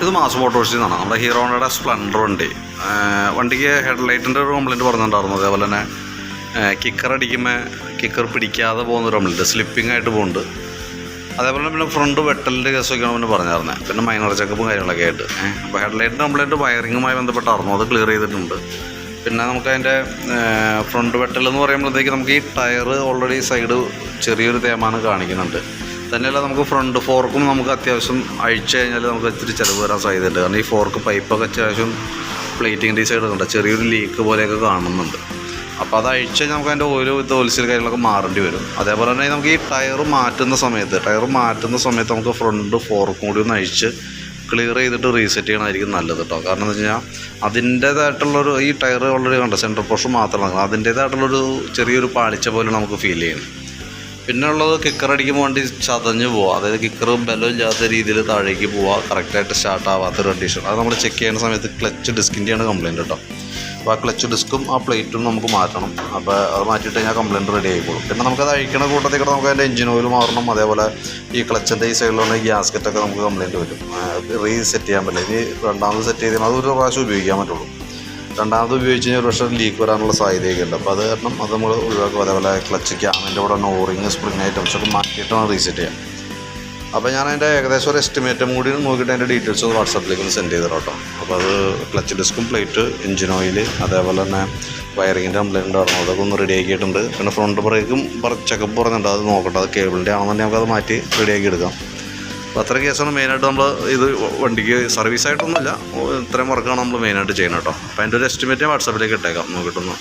ഇത് മാസ് മോട്ടോഴ്സിൽ നിന്നാണ്. നമ്മുടെ ഹീറോയുടെ സ്പ്ലെൻഡർ വണ്ടിക്ക് ഹെഡ്ലൈറ്റിൻ്റെ ഒരു കംപ്ലയിൻറ്റ് പറഞ്ഞിട്ടുണ്ടായിരുന്നു. അതേപോലെ തന്നെ കിക്കർ അടിക്കുമ്പോൾ കിക്കർ പിടിക്കാതെ പോകുന്നൊരു കംപ്ലയിൻറ്റ്, സ്ലിപ്പിംഗ് ആയിട്ട് പോകുന്നുണ്ട്. അതേപോലെ പിന്നെ ഫ്രണ്ട് വെട്ടലിൻ്റെ കേസൊക്കെയാണ് പിന്നെ പറഞ്ഞിരുന്നത്. പിന്നെ മൈനർ ചെക്കപ്പും കാര്യങ്ങളൊക്കെ ആയിട്ട്. അപ്പോൾ ഹെഡ്ലൈറ്റിൻ്റെ കംപ്ലയിൻറ്റ് വയറിങ്ങുമായി ബന്ധപ്പെട്ടായിരുന്നു, അത് ക്ലിയർ ചെയ്തിട്ടുണ്ട്. പിന്നെ നമുക്കതിൻ്റെ ഫ്രണ്ട് വെട്ടൽ എന്ന് പറയുമ്പോഴത്തേക്ക് നമുക്ക് ഈ ടയർ ഓൾറെഡി സൈഡ് ചെറിയൊരു തേമാനം കാണിക്കുന്നുണ്ട്. തന്നെയല്ല നമുക്ക് ഫ്രണ്ട് ഫോർക്കും നമുക്ക് അത്യാവശ്യം അഴിച്ചു കഴിഞ്ഞാൽ നമുക്ക് ഇത്തിരി ചിലവ് വരാൻ സാധ്യതയുണ്ട്. കാരണം ഈ ഫോർക്ക് പൈപ്പൊക്കെ അത്യാവശ്യം പ്ലേറ്റിങ്ങിൻ്റെ സൈഡ് ഉണ്ട്, ചെറിയൊരു ലീക്ക് പോലെയൊക്കെ കാണുന്നുണ്ട്. അപ്പോൾ അത് അഴിച്ച് കഴിഞ്ഞാൽ നമുക്ക് അതിൻ്റെ ഓരോ തോൽസിൽ കാര്യങ്ങളൊക്കെ മാറേണ്ടി വരും. അതേപോലെ തന്നെ നമുക്ക് ഈ ടയർ മാറ്റുന്ന സമയത്ത് നമുക്ക് ഫ്രണ്ട് ഫോർക്കും കൂടി ഒന്ന് അഴിച്ച് ക്ലിയർ ചെയ്തിട്ട് റീസെറ്റ് ചെയ്യണമായിരിക്കും നല്ലത് കേട്ടോ. കാരണം എന്ന് വെച്ച് കഴിഞ്ഞാൽ അതിൻ്റേതായിട്ടുള്ളൊരു ഈ ടയർ ഓൾറെഡി കണ്ട സെൻറ്റർ പോർഷൻ മാത്രമാണ്, അതിൻ്റേതായിട്ടുള്ളൊരു ചെറിയൊരു പാളിച്ച പോലെ നമുക്ക് ഫീൽ ചെയ്യണം. പിന്നെ ഉള്ളത് കിക്കർ അടിക്കുമ്പോൾ വണ്ടി ചതഞ്ഞ് പോവുക, അതായത് കിക്കർ ബലമില്ലാത്ത രീതിയിൽ താഴേക്ക് പോവുക, കറക്റ്റായിട്ട് സ്റ്റാർട്ട് ആവാത്തൊരു കണ്ടീഷൻ. അത് നമ്മൾ ചെക്ക് ചെയ്യുന്ന സമയത്ത് ക്ലച്ച് ഡിസ്കിൻ്റെയാണ് കംപ്ലയിൻറ്റ് കേട്ടോ. അപ്പോൾ ആ ക്ലച്ച് ഡിസ്കും ആ പ്ലേറ്റും നമുക്ക് മാറ്റണം. അപ്പോൾ അത് മാറ്റിയിട്ട് കഴിഞ്ഞാൽ കംപ്ലയിൻറ്റ് റെഡി ആയിക്കോളും. പിന്നെ നമുക്കത് അഴിക്കണ കൂട്ടത്തിൽ നമുക്ക് അതിൻ്റെ എഞ്ചിൻ ഓയിൽ മാറണം. അതേപോലെ ഈ ക്ലച്ചിൻ്റെ ഈ സൈഡിലുള്ള ഗ്യാസ്കറ്റൊക്കെ നമുക്ക് കംപ്ലയിൻറ്റ് വരും, റീസെറ്റ് ചെയ്യാൻ പറ്റില്ല. ഇനി രണ്ടാമത് സെറ്റ് ചെയ്താൽ അത് ഒരു പ്രാവശ്യം ഉപയോഗിക്കാൻ പറ്റുള്ളൂ. രണ്ടാമത് ഉപയോഗിച്ച് കഴിഞ്ഞാൽ ഒരു പക്ഷേ ലീക്ക് വരാനുള്ള സാധ്യതയൊക്കെ ഉണ്ട്. അപ്പോൾ അത് കാരണം അത് നമ്മൾ ഒഴിവാക്കും. അതേപോലെ ക്ലച്ച് ക്യാമിൻ്റെ കൂടെ തന്നെ ഓറിങ് സ്പ്രിങ് ഐറ്റംസൊക്കെ മാറ്റിയിട്ടാണ് റീസെറ്റ് ചെയ്യാം. അപ്പോൾ ഞാൻ അതിൻ്റെ ഏകദേശം ഒരു എസ്റ്റിമേറ്റും കൂടി നോക്കിയിട്ട് അതിൻ്റെ ഡീറ്റെയിൽസ് ഒന്ന് വാട്സാപ്പിലേക്ക് ഒന്ന് സെൻഡ് ചെയ്ത് തരാം കേട്ടോ. അപ്പോൾ അത് ക്ലച്ച് ഡിസ്കും പ്ലേറ്റ് എഞ്ചിൻ ഓയിൽ അതേപോലെ തന്നെ വയറിങ്ങിൻ്റെ കംപ്ലയിൻ്റ് പറഞ്ഞു, അതൊക്കെ ഒന്ന് റെഡി ആക്കിയിട്ടുണ്ട്. പിന്നെ ഫ്രണ്ട് ബ്രേക്കും ചെക്കപ്പ് പറഞ്ഞിട്ടുണ്ട്, അത് നോക്കട്ടെ. അത് കേബിളിൻ്റെ ആണെന്നുണ്ടെങ്കിൽ നമുക്കത് മാറ്റി റെഡിയാക്കി എടുക്കാം. അപ്പോൾ അത്ര കേസാണ് മെയിനായിട്ട് നമ്മൾ ഇത് വണ്ടിക്ക് സർവീസായിട്ടൊന്നുമില്ല, ഇത്രയും വർക്കാണ് നമ്മൾ മെയിനായിട്ട് ചെയ്യുന്നത് കേട്ടോ. അപ്പോൾ അതിൻ്റെ ഒരു എസ്റ്റിമേറ്റ് വാട്സാപ്പിലേക്ക് ഇട്ടേക്കാം, നോക്കിയിട്ടൊന്ന്